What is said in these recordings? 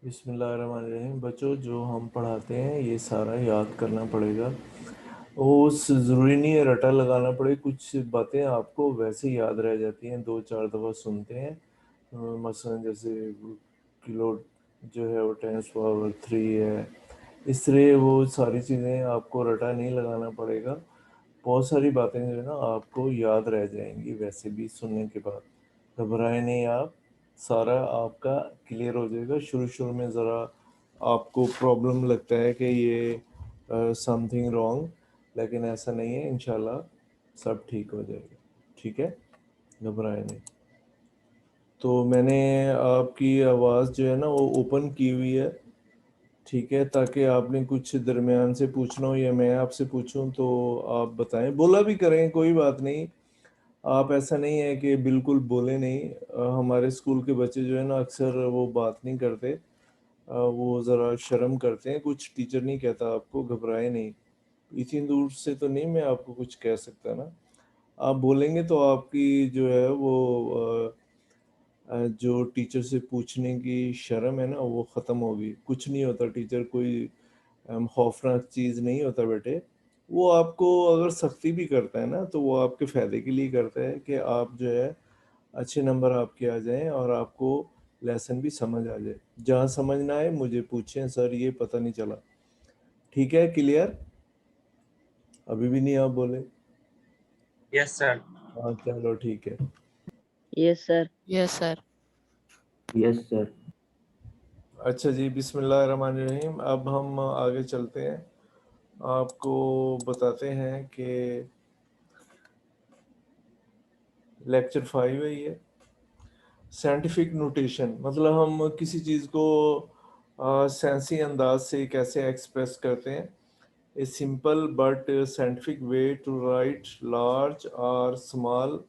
बिस्मिल्लाहिर्रहमानिर्रहीम। बच्चों, जो हम पढ़ाते हैं ये सारा याद करना पड़ेगा। वो ज़रूरी नहीं है रटा लगाना पड़े, कुछ बातें आपको वैसे ही याद रह जाती हैं, दो चार दफ़ा सुनते हैं। मसलन जैसे किलो जो है वो 10⁻³ है, इस तरह वो सारी चीज़ें आपको रटा नहीं लगाना पड़ेगा। बहुत सारी बातें जो है ना आपको याद रह जाएंगी वैसे भी सुनने के बाद। घबराए नहीं आप, सारा आपका क्लियर हो जाएगा। शुरू शुरू में ज़रा आपको प्रॉब्लम लगता है कि ये समथिंग रॉन्ग, लेकिन ऐसा नहीं है, इंशाल्लाह सब ठीक हो जाएगा। ठीक है, घबराए नहीं। तो मैंने आपकी आवाज़ जो है ना वो ओपन की हुई है, ठीक है, ताकि आपने कुछ दरमियान से पूछना हो या मैं आपसे पूछूं तो आप बताएं, बोला भी करें, कोई बात नहीं। आप ऐसा नहीं है कि बिल्कुल बोले नहीं। हमारे स्कूल के बच्चे जो है ना अक्सर वो बात नहीं करते। वो ज़रा शर्म करते हैं। कुछ टीचर नहीं कहता आपको, घबराए नहीं। इतनी दूर से तो नहीं मैं आपको कुछ कह सकता ना। आप बोलेंगे तो आपकी जो है वो जो टीचर से पूछने की शर्म है ना वो ख़त्म होगी। कुछ नहीं होता, टीचर कोई खौफनाक चीज़ नहीं होता बेटे। वो आपको अगर सख्ती भी करता है ना तो वो आपके फ़ायदे के लिए करता है कि आप जो है अच्छे नंबर आपके आ जाएं और आपको लेसन भी समझ आ जाए। जहाँ समझ ना आए मुझे पूछें, सर ये पता नहीं चला। ठीक है, क्लियर? अभी भी नहीं आप बोले? Yes sir. हाँ चलो ठीक है। Yes sir. Yes sir. Yes sir. अच्छा जी, बिस्मिल्लाहिर्रहमानिर्रहीम। अब हम आगे चलते हैं, आपको बताते हैं कि लेक्चर 5 है ये। साइंटिफिक नोटेशन मतलब हम किसी चीज़ को सेंसी अंदाज से कैसे एक्सप्रेस करते हैं। A simple but scientific way to write large or small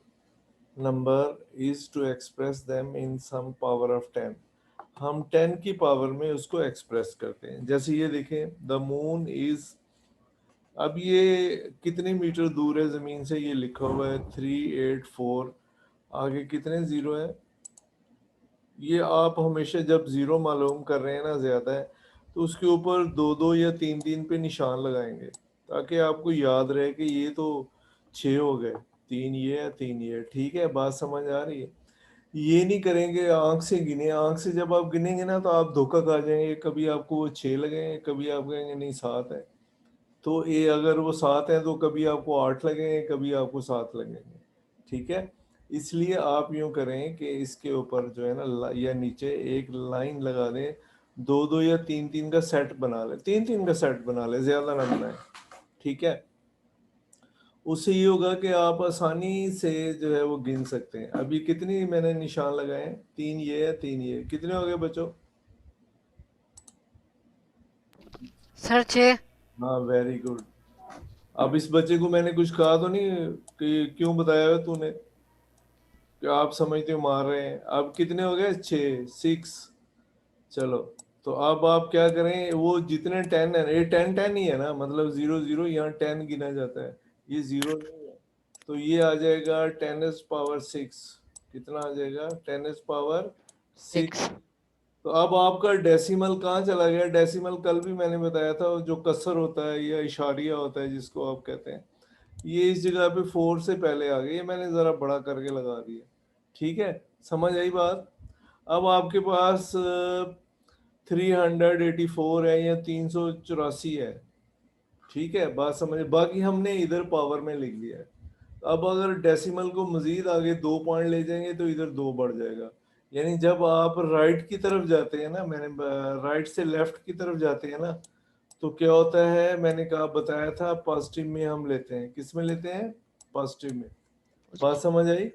number is to express them in some power of 10। हम 10 की पावर में उसको एक्सप्रेस करते हैं। जैसे ये देखें, द मून इज़, अब ये कितने मीटर दूर है ज़मीन से, ये लिखा हुआ है 384। आगे कितने ज़ीरो है, ये आप हमेशा जब ज़ीरो मालूम कर रहे हैं ना ज़्यादा है तो उसके ऊपर दो दो या तीन तीन पे निशान लगाएंगे, ताकि आपको याद रहे कि ये तो 6 हो गए, तीन ये है, तीन ये है। ठीक है, बात समझ आ रही है? ये नहीं करेंगे आंख से गिने। आंख से जब आप गिनेंगे ना तो आप धोखा खा जाएंगे, कभी आपको वो 6 लगेंगे, कभी आप कहेंगे नहीं 7 है। तो ये अगर वो 7 है तो कभी आपको 8 लगेंगे, कभी आपको 7 लगेंगे। ठीक है, इसलिए आप यूं करें कि इसके ऊपर जो है ना या नीचे एक लाइन लगा दें, दो दो या तीन तीन का सेट बना ले, तीन तीन का सेट बना ले, ज्यादा ना बनाए। ठीक है, उससे ये होगा कि आप आसानी से जो है वो गिन सकते हैं। अभी कितनी मैंने निशान लगाए हैं, तीन ये है, तीन ये, कितने हो गए बच्चों? सर 6। हाँ वेरी गुड। अब इस बच्चे को मैंने कुछ कहा तो नहीं कि क्यों बताया है तूने, कि आप समझते हो मार रहे हैं। अब कितने हो गए, 6, 6। चलो, तो अब आप क्या करें, वो जितने 10 है, ये 10 ही है ना, मतलब 0 0 यहाँ 10 गिना जाता है, ये 0 नहीं है। तो ये आ जाएगा 10⁻6। कितना आ जाएगा, 10⁻6। 6। तो अब आपका डेसिमल कहाँ चला गया? डेसिमल कल भी मैंने बताया था, जो कसर होता है या इशारिया होता है जिसको आप कहते हैं, ये इस जगह पे 4 से पहले आ गई, ये मैंने ज़रा बड़ा करके लगा दिया। ठीक है, समझ आई बात? अब आपके पास 384 है या 384 है। ठीक है, बात समझ? बाकी हमने इधर पावर में लिख दिया है। अब अगर डेसिमल को मजीद आगे 2 पॉइंट ले जाएंगे तो इधर 2 बढ़ जाएगा। यानी जब आप राइट की तरफ जाते हैं ना, मैंने राइट से लेफ्ट की तरफ जाते हैं ना, तो क्या होता है, मैंने कहा बताया था पॉजिटिव में हम लेते हैं, किस में लेते हैं, पॉजिटिव में। बात समझ आई?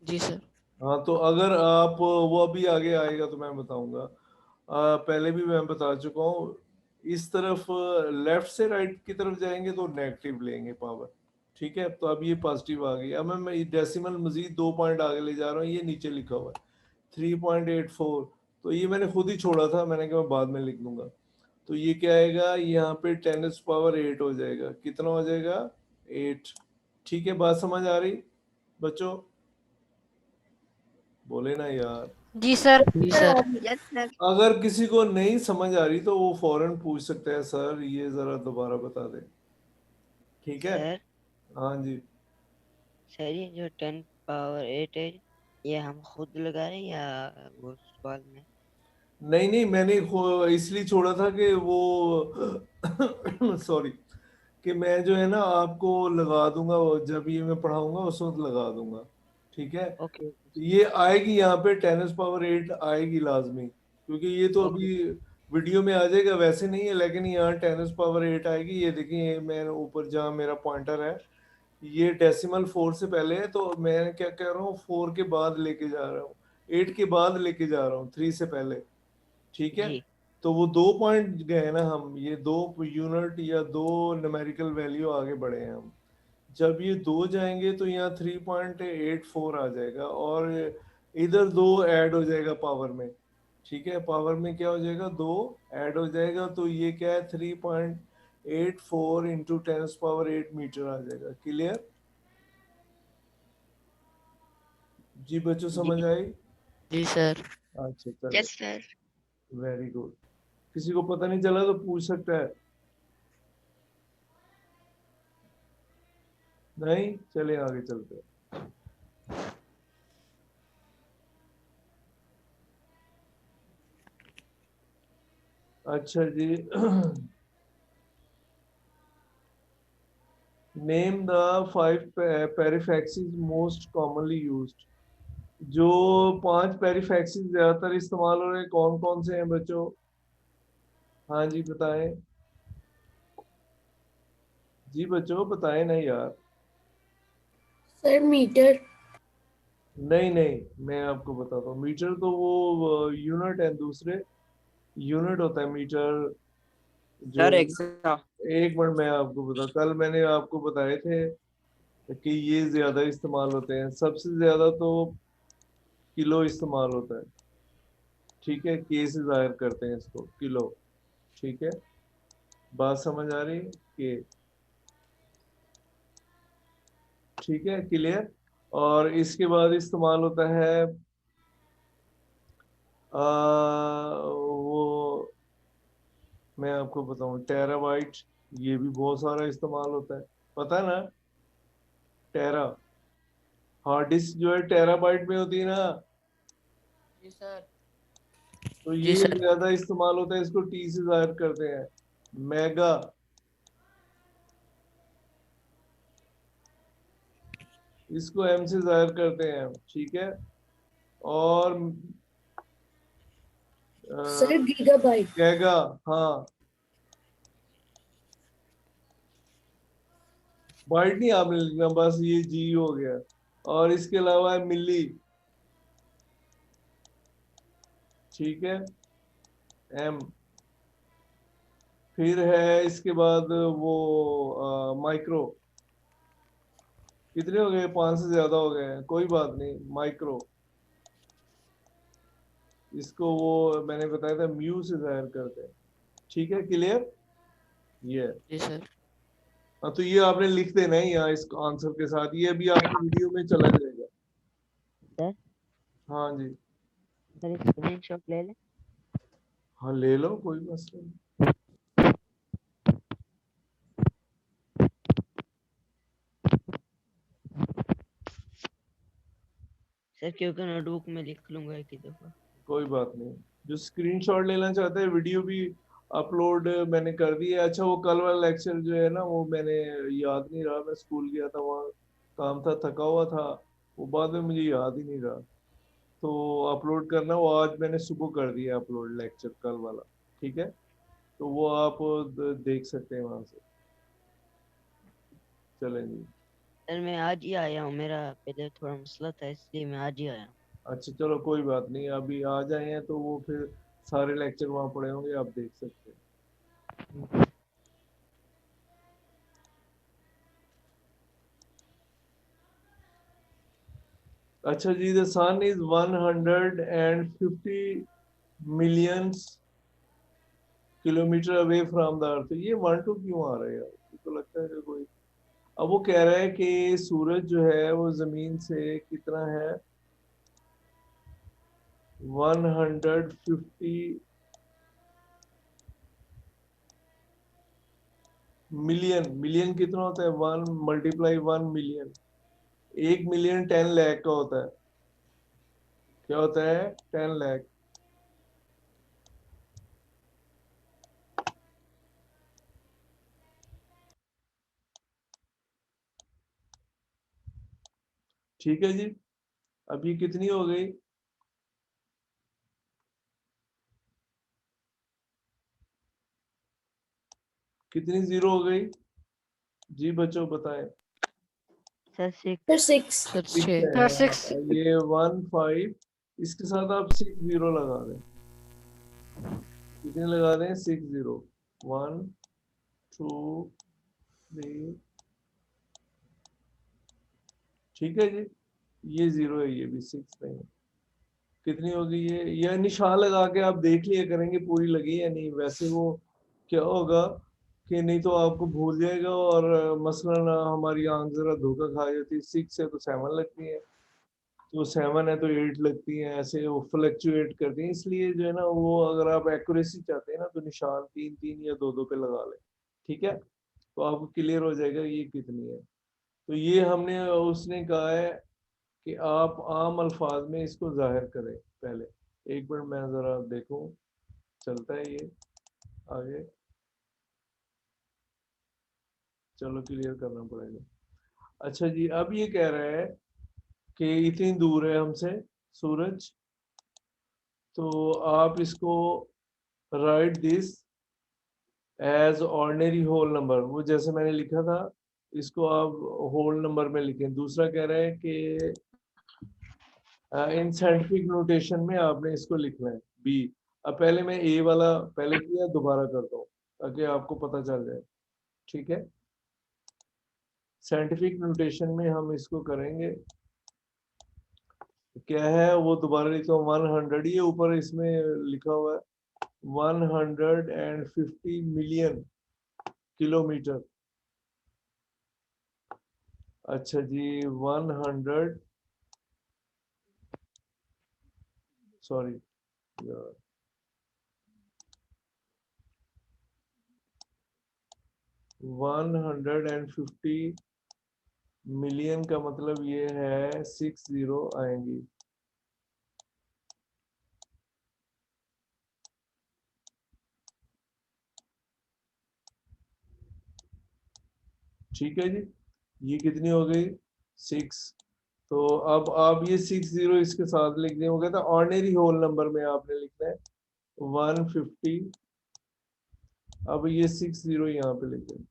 जी सर। हाँ, तो अगर आप वो अभी आगे आएगा तो मैं बताऊंगा। पहले भी मैं बता चुका हूँ, इस तरफ लेफ्ट से राइट की तरफ जाएंगे तो नेगेटिव लेंगे पावर। ठीक है, तो अब ये पॉजिटिव आ गई। अब मैं डेसिमल मजीद 2 पॉइंट आगे ले जा रहा हूँ, ये नीचे लिखा हुआ है 3.84। तो ये मैंने खुद ही छोड़ा था, मैंने कहा मैं बाद में लिख लूंगा। तो ये क्या आएगा, यहाँ पे 10⁻8 हो जाएगा। कितना हो जाएगा, 8। ठीक है, बात समझ आ रही बच्चों? बोले ना यार। जी सर। जी सर। Yes sir. अगर किसी को नहीं समझ आ रही तो वो फौरन पूछ सकते हैं, सर ये जरा दोबारा बता दें। ठीक है। सर हाँ जी। सर ये जो 10 पावर 8 है ये हम खुद लगा रहे हैं या वो सवाल में? नहीं नहीं, मैंने इसलिए छोड़ा था कि वो सॉरी, कि मैं जो है ना आपको लगा दूंगा, जब ये मैं पढ़ाऊंगा उस वक्त लगा दूंगा। ठीक है। ओके ये आएगी यहाँ पे 10⁻8 आएगी लाजमी, क्योंकि ये तो ओके अभी वीडियो में आ जाएगा, वैसे नहीं है, लेकिन यहाँ 10⁻8 आएगी। ये देखिए मैं ऊपर जहाँ मेरा पॉइंटर है, ये डेसिमल 4 से पहले है, तो मैं क्या कह रहा हूँ 4 के बाद लेके जा रहा हूँ, 8 के बाद लेके जा रहा हूँ, 3 से पहले। ठीक है। जी तो वो 2 पॉइंट गए ना हम, ये 2 यूनिट या 2 न्यूमेरिकल वैल्यू आगे बढ़े हैं हम। जब ये 2 जाएंगे तो यहाँ 3.84 आ जाएगा, और इधर 2 ऐड हो जाएगा पावर में। ठीक है, पावर में क्या हो जाएगा, 2 ऐड हो जाएगा, तो ये क्या है 3.84 इंटू 10⁻8 मीटर आ जाएगा। क्लियर? जी बच्चों, जी समझ आई? जी सर। अच्छा चलो, यस सर। Very good. किसी को पता नहीं चला तो पूछ सकता है। नहीं, चले आगे चलते हैं। अच्छा जी। Name the 5 prefixes most commonly used. जो 5 पेरिफेक्सिस ज्यादातर इस्तेमाल हो रहे हैं, कौन कौन से हैं बच्चों? हाँ जी बताएं। जी बच्चों बताएं ना यार। Sir metre. नहीं नहीं, मैं आपको बताता हूँ। मीटर तो वो यूनिट है, दूसरे यूनिट होता है मीटर जो। Sir AXA. एक मिनट, मैं आपको बता, कल मैंने आपको बताए थे कि ये ज्यादा इस्तेमाल होते हैं। सबसे ज्यादा तो किलो इस्तेमाल होता है। ठीक है, के से जाहिर करते हैं इसको, किलो। ठीक है, बात समझ आ रही है के? ठीक है, क्लियर। और इसके बाद इस्तेमाल होता है वो, मैं आपको बताऊं, टेराबाइट। ये भी बहुत सारा इस्तेमाल होता है, पता है ना? टेरा, हार्ड डिस्क जो है टेराबाइट में होती है ना, जी सर। तो जी ये सर। ज्यादा इस्तेमाल होता है, इसको टी से जाहिर करते हैं। मेगा, इसको एम से जाहिर करते हैं। ठीक है। और सर गीगाबाइट। गैगा, हाँ, बाइट नहीं आपने लिखना, बस ये जी हो गया। और इसके अलावा है मिली। ठीक है, एम। फिर है इसके बाद वो माइक्रो। कितने हो गए? 5 से ज्यादा हो गए हैं, कोई बात नहीं, माइक्रो। इसको वो मैंने बताया था म्यू से जाहिर करते हैं। ठीक है, क्लियर? ये है। जी सर। हाँ, तो ये आपने लिख देना है यहाँ इस आंसर के साथ, ये अभी आपकी वीडियो में चला जाएगा। सर। हाँ जी। सर स्क्रीनशॉट ले लें? हाँ ले लो, कोई मसला नहीं। सर क्योंकि नोटबुक में लिख लूंगा एक ही दफा। कोई बात नहीं। जो स्क्रीनशॉट लेना चाहते हैं, वीडियो भी अपलोड मैंने कर दी है। अच्छा, वो कल वाला लेक्चर जो है ना, वो मैंने याद नहीं रहा, मैं स्कूल गया था, वहाँ काम था, थका हुआ था, वो बाद में मुझे याद ही नहीं रहा। तो अपलोड करना, वो आज मैंने सुबह कर दिया अपलोड, लेक्चर कल वाला। ठीक है, तो वो आप देख सकते हैं वहाँ से। चलें जी। सर मैं आज ही आया हूँ, मेरा पहले थोड़ा मसला था इसलिए मैं आज ही आया हूँ। अच्छा चलो, कोई बात नहीं, अभी आ जाए हैं तो वो फिर सारे लेक्चर वहाँ पड़े होंगे, आप देख सकते हैं। अच्छा जी, the sun is 150 millions kilometre away from the earth. ये 1 2 क्यों आ रहा है यार? तो लगता है कि कोई, अब वो कह रहा है कि सूरज जो है वो जमीन से कितना है, 150 मिलियन। मिलियन कितना होता है? 1 मल्टीप्लाई 1 मिलियन। 1 मिलियन 10 लाख का होता है। क्या होता है? 10 लाख। ठीक है जी। अब ये कितनी हो गई? कितनी जीरो हो गई जी? बच्चों बताएं। सर 6। सर 6। Sir six 6। है। ये 1 5, इसके साथ आप 6 जीरो लगा दें। कितने लगा दें? 6 जीरो। 1 2 3। ठीक है जी। ये जीरो है, ये भी 6 नहीं है। कितनी होगी ये? या निशान लगा के आप देख लिया करेंगे पूरी लगी या नहीं। वैसे वो क्या होगा कि नहीं तो आपको भूल जाएगा, और मसलन हमारी आंख जरा धोखा खा जाती है। 6 है तो 7 लगती है, तो 7 है तो 8 लगती है, ऐसे वो फ्लक्चुएट करती है। इसलिए जो है ना, वो अगर आप एक्यूरेसी चाहते हैं ना, तो निशान 3 3 या 2 2 पे लगा लें। ठीक है, तो आपको क्लियर हो जाएगा ये कितनी है। तो ये हमने उसने कहा है कि आप आम अल्फाज में इसको जाहिर करें। पहले एक मिनट मैं ज़रा देखूं चलता है ये आगे। चलो क्लियर करना पड़ेगा। अच्छा जी, अब ये कह रहा है कि इतनी दूर है हमसे सूरज, तो आप इसको write this as ordinary whole number. वो जैसे मैंने लिखा था, इसको आप होल नंबर में लिखें। दूसरा कह रहा है कि इन साइंटिफिक नोटेशन में आपने इसको लिखना है बी। अब पहले मैं ए वाला पहले किया, दोबारा करता हूँ ताकि आपको पता चल जाए। ठीक है, साइंटिफिक नोटेशन में हम इसको करेंगे। क्या है वो? दोबारा लिखता हूँ। 100, ये ऊपर इसमें लिखा हुआ है 150 मिलियन किलोमीटर। अच्छा जी, 100, सॉरी, 150 मिलियन का मतलब ये है 6 जीरो आएंगी। ठीक है जी, ये कितनी हो गई? 6। तो अब आप ये 6 जीरो इसके साथ लिख दें। वो कहता है ऑर्डिनरी होल नंबर में आपने लिखना है 150। अब ये 6 जीरो यहाँ पे लिख दें।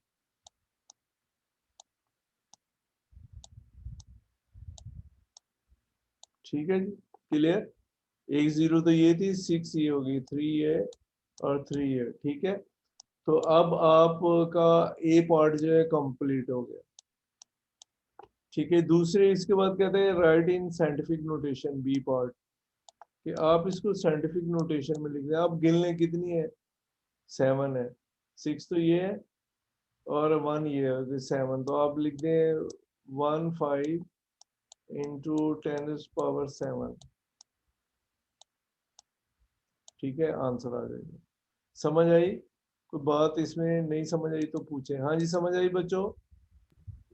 ठीक है जी, क्लियर। एक जीरो तो ये थी, 6 ये होगी, 3 है और 3 है। ठीक है, तो अब आपका ए पार्ट जो है कंप्लीट हो गया। ठीक है, दूसरे इसके बाद कहते हैं write in scientific notation B part, कि आप इसको साइंटिफिक नोटेशन में लिख दें। आप गिन लें कितनी है? 7 है। 6 तो ये है और 1 ये है, 7। तो आप लिख दें 15 इंटू 10⁻7। ठीक है, आंसर आ जाएगा। समझ आई? कोई बात इसमें नहीं समझ आई तो पूछें। हाँ जी, समझ आई बच्चों?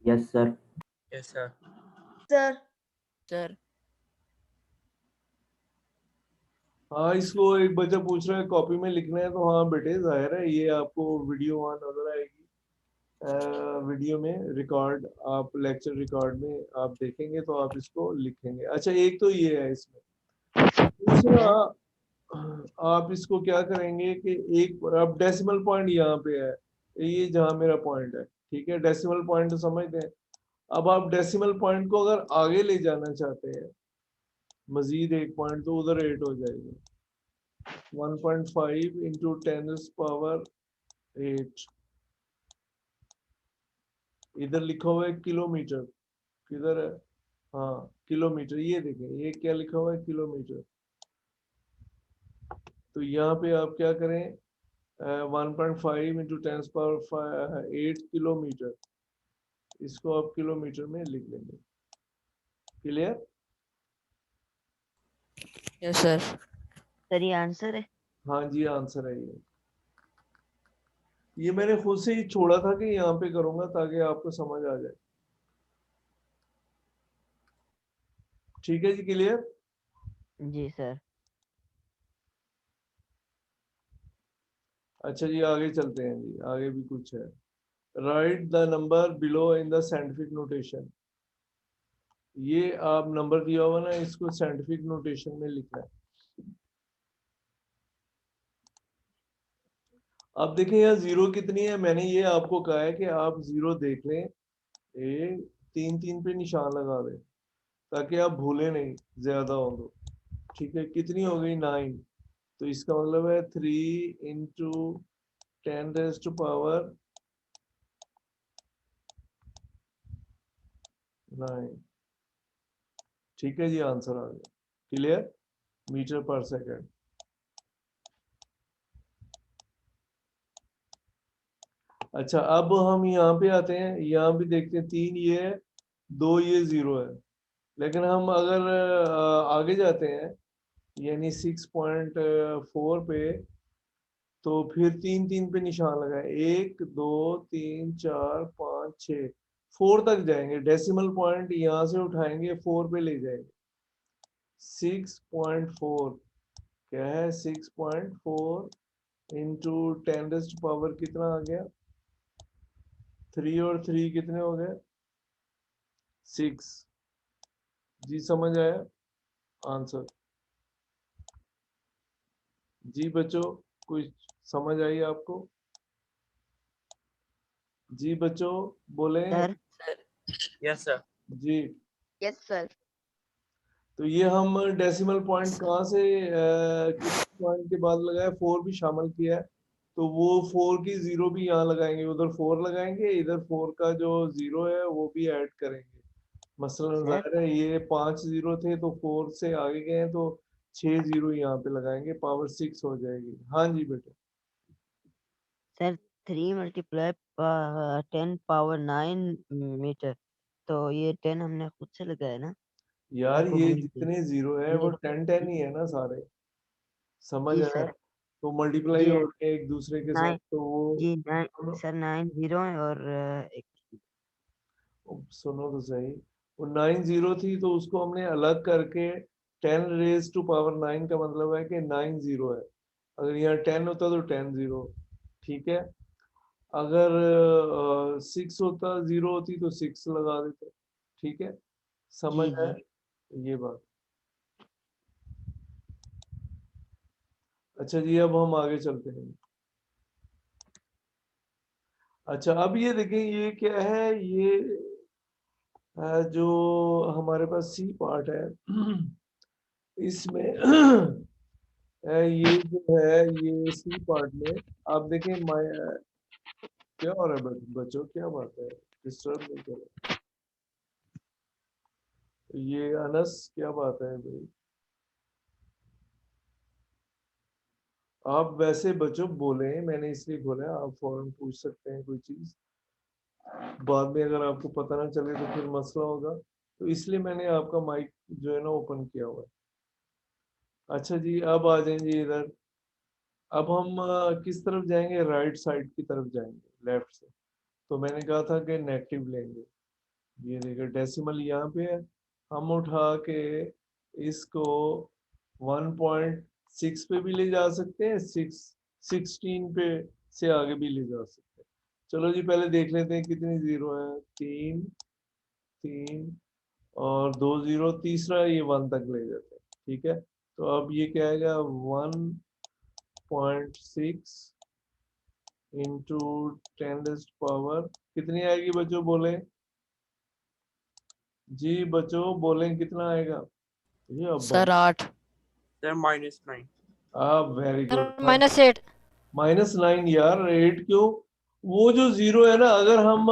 Yes sir. Yes, sir. Sir sir हाँ, इसको एक बच्चा पूछ रहा है कॉपी में लिखना है। तो हाँ बेटे, जाहिर है ये आपको वीडियो वहाँ नजर आएगी। वीडियो में रिकॉर्ड, आप लेक्चर रिकॉर्ड में आप देखेंगे तो आप इसको लिखेंगे। अच्छा, एक तो ये है इसमें। दूसरा, आप इसको क्या करेंगे कि एक अब डेसिमल पॉइंट यहाँ पे है, ये जहाँ मेरा पॉइंट है। ठीक है, डेसिमल पॉइंट तो समझते हैं। अब आप डेसिमल पॉइंट को अगर आगे ले जाना चाहते हैं मजीद एक पॉइंट, तो उधर 8 हो जाएगा। 1.5 इंटू 10⁻8। इधर लिखा हुआ है किलोमीटर। किधर है? हाँ, किलोमीटर। ये देखें, ये क्या लिखा हुआ है? किलोमीटर। तो यहाँ पे आप क्या करें? 1.5 इंटू 10⁻8 किलोमीटर, इसको आप किलोमीटर में लिख लेंगे। क्लियर? Yes sir. सर ये आंसर है? हाँ जी आंसर है ये मैंने खुद से ही छोड़ा था कि यहाँ पे करूंगा ताकि आपको समझ आ जाए। ठीक है जी, क्लियर। जी सर। अच्छा जी आगे चलते हैं जी, आगे भी कुछ है। Right the number below in the scientific notation. ये आप नंबर दिया हुआ ना, इसको साइंटिफिक नोटेशन में लिखना है। अब देखें यहाँ जीरो कितनी है, मैंने ये आपको कहा है कि आप जीरो देख लें, एक तीन तीन पे निशान लगा दें ताकि आप भूले नहीं ज्यादा हो तो। ठीक है, कितनी हो गई 9, तो इसका मतलब है 3 × 10⁻⁹। ठीक है जी आंसर आ गया, क्लियर, मीटर पर सेकंड। अच्छा अब हम यहाँ पे आते हैं, यहाँ भी देखते हैं 3 ये है, 2 ये 0 है। लेकिन हम अगर आगे जाते हैं यानी 6.4 पे, तो फिर 3 3 पे निशान लगाए, 1 2 3 4 5 6, 4 तक जाएंगे, डेसिमल पॉइंट यहाँ से उठाएंगे 4 पे ले जाएंगे। 6.4 क्या है, 6.4 इंटू 10⁻⁴ कितना आ गया, 3 और 3 कितने हो गए, 6। जी समझ आया आंसर। जी बच्चों कुछ समझ आई आपको? जी बच्चों बोले। सर। Yes, sir. जी यस सर। तो ये हम डेसिमल पॉइंट कहाँ से किस पॉइंट के बाद लगाया, 4 भी शामिल किया है, तो वो 4 की 0 भी यहाँ लगाएंगे, उधर 4 लगाएंगे, इधर 4 का जो 0 है वो भी ऐड करेंगे। मसलन सर जाहिर है ये 5 0 थे तो 4 से आगे गए हैं तो 6 0 यहाँ पे लगाएंगे, पावर 6 हो जाएगी। हाँ जी बेटे। सर 3 मल्टीप्लाई 10⁻⁹ मीटर, तो ये 10 हमने खुद से लगाया ना, यार आपको ये भूल गए। जितने 0 है वो ये 10 10 ही है ना सारे, समझ जी आया, सर। तो मल्टीप्लाई जी हो रहे हैं एक दूसरे के साथ 9। तो वो जी 9 दोनों। सर, 9 0 है और एक। सुनो तो सही, वो 9 0 थी तो उसको हमने अलग करके 10⁻⁹ का मतलब है कि 9 0 है। अगर यहाँ 10 होता तो 10 0। ठीक है, अगर 6 होता, 0 होती तो 6 लगा देते। ठीक है, समझ जी आया जी ये बात। अच्छा जी अब हम आगे चलते हैं। अच्छा अब ये देखें, ये क्या है, ये जो हमारे पास सी पार्ट है इसमें ये जो है ये सी पार्ट में आप देखें क्या हो रहा है बच्चों, क्या बात है, डिस्टर्ब नहीं करो। ये अनस क्या बात है भाई, आप वैसे बच्चों बोले, मैंने इसलिए बोला, आप फौरन पूछ सकते हैं कोई चीज, बाद में अगर आपको पता ना चले तो फिर मसला होगा, तो इसलिए मैंने आपका माइक जो है ना ओपन किया हुआ है। अच्छा जी अब आ जाएंगे इधर, अब हम किस तरफ जाएंगे, राइट साइड की तरफ जाएंगे, लेफ्ट से। तो मैंने कहा था कि नेगेटिव लेंगे, ये देखिए डेसिमल यहाँ पे है, हम उठा के इसको 1.6 पे भी ले जा सकते हैं, 16 पे से आगे भी ले जा सकते हैं। चलो जी पहले देख लेते हैं कितनी 0 है, 3 3 और 2 0, तीसरा ये 1 तक ले जाते हैं। ठीक है, तो अब ये क्या आएगा, 1.6 इंटू 10⁻⁴ कितनी आएगी बच्चों बोले, जी बच्चों बोलें कितना आएगा, ये अब सर 8। Sir, -9. आप वेरी गुड, -8। -9 यार, 8 क्यों, वो जो 0 है ना, अगर हम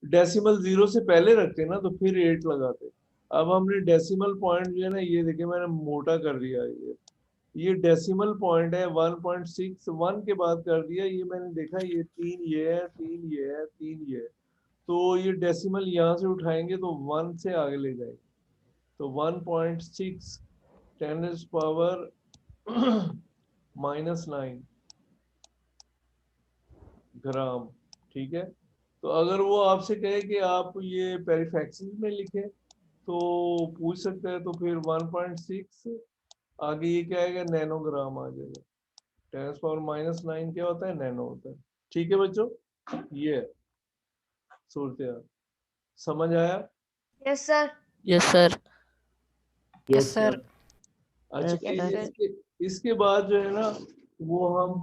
डेसिमल 0 से पहले रखते ना तो फिर 8 लगाते। अब हमने डेसिमल पॉइंट जो है ना, ये देखिए मैंने मोटा कर दिया, ये डेसिमल पॉइंट है 1.6, 1 के बाद कर दिया, ये मैंने देखा ये 3 ये है, 3 ये है, 3 ये है, तो ये डेसिमल यहाँ से उठाएंगे तो 1 से आगे ले जाएंगे, तो 1.6 10⁻⁻9 ग्राम। ठीक है, तो अगर वो आपसे कहे कि आप ये पेरिफेक्सिस में लिखें तो पूछ सकते हैं, तो फिर 1.6 आगे ये क्या आएगा, नैनोग्राम आ जाएगा। 10⁻⁻9 क्या होता है, नैनो होता है। ठीक है बच्चों, ये सूरत समझ आया? Yes, sir. Yes, sir. Yes, sir. अच्छा, Yes, sir. इसके बाद जो है ना वो हम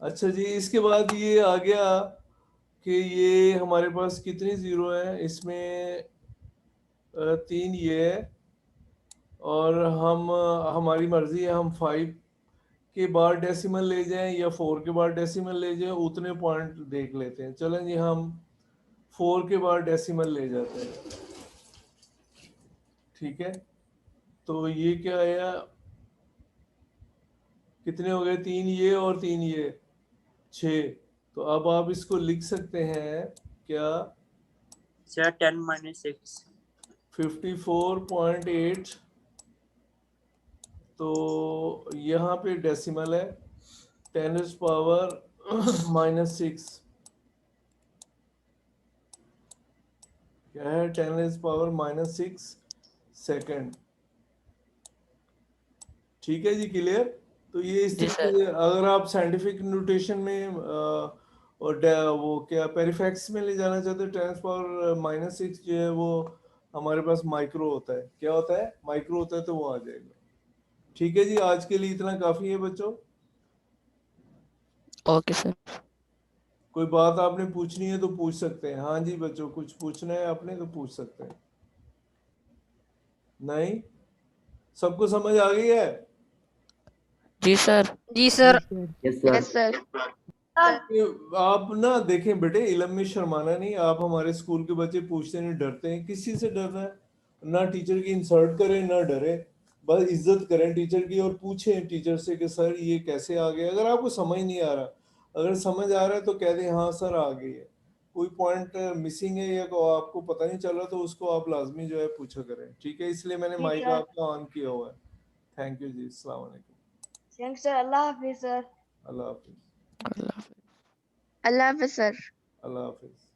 अच्छा जी, इसके बाद ये आ गया कि ये हमारे पास कितनी जीरो है, इसमें 3 ये है, और हम हमारी मर्जी है, हम 5 के बाद डेसिमल ले जाएं या 4 के बाद डेसिमल ले जाएं, उतने पॉइंट देख लेते हैं। चलें जी, हम 4 के बाद डेसिमल ले जाते हैं। ठीक है, तो ये क्या आया, कितने हो गए, 3 ये और 3 ये, 6। तो अब आप इसको लिख सकते हैं क्या, Sir, 10 minus 6. 54.8, तो यहाँ पे डेसिमल है, 10⁻⁻6 क्या है, 10⁻⁻6 सेकंड। ठीक है जी, क्लियर? तो ये इस जी तरीके से अगर आप साइंटिफिक नोटेशन में और वो क्या पेरिफेक्स में ले जाना चाहते हो, 10⁻⁻6 जो है वो हमारे पास माइक्रो होता है। क्या होता है, माइक्रो होता है, तो वो आ जाएगा। ठीक है जी, आज के लिए इतना काफी है बच्चों। Okay, sir. कोई बात आपने पूछनी है तो पूछ सकते हैं। हाँ जी बच्चों, कुछ पूछना है आपने तो पूछ सकते हैं। नहीं, सबको समझ आ गई है? जी sir. जी sir. Yes, sir. Yes, sir. ये आप ना देखें बेटे, इलम में शर्माना नहीं। आप हमारे स्कूल के बच्चे पूछते नहीं, डरते हैं। किसी से डरना है? ना टीचर की इंसल्ट करें ना डरे, बस इज्जत करें टीचर की और पूछें टीचर से कि सर ये कैसे आ गया। अगर आपको समझ नहीं आ रहा, अगर समझ आ रहा है तो कह दें हाँ सर आ गई है। कोई पॉइंट मिसिंग है या आपको पता नहीं चल रहा तो उसको आप लाजमी जो है पूछा करें। ठीक है, इसलिए मैंने माइक आपका ऑन किया हुआ है। थैंक यू जी, अस्सलाम वालेकुम, थैंक्स सर। अल्लाह हाफिज सर। अल्लाह हाफिज, Allah. Allah Hafiz, sir. अल्लाह हाफिज।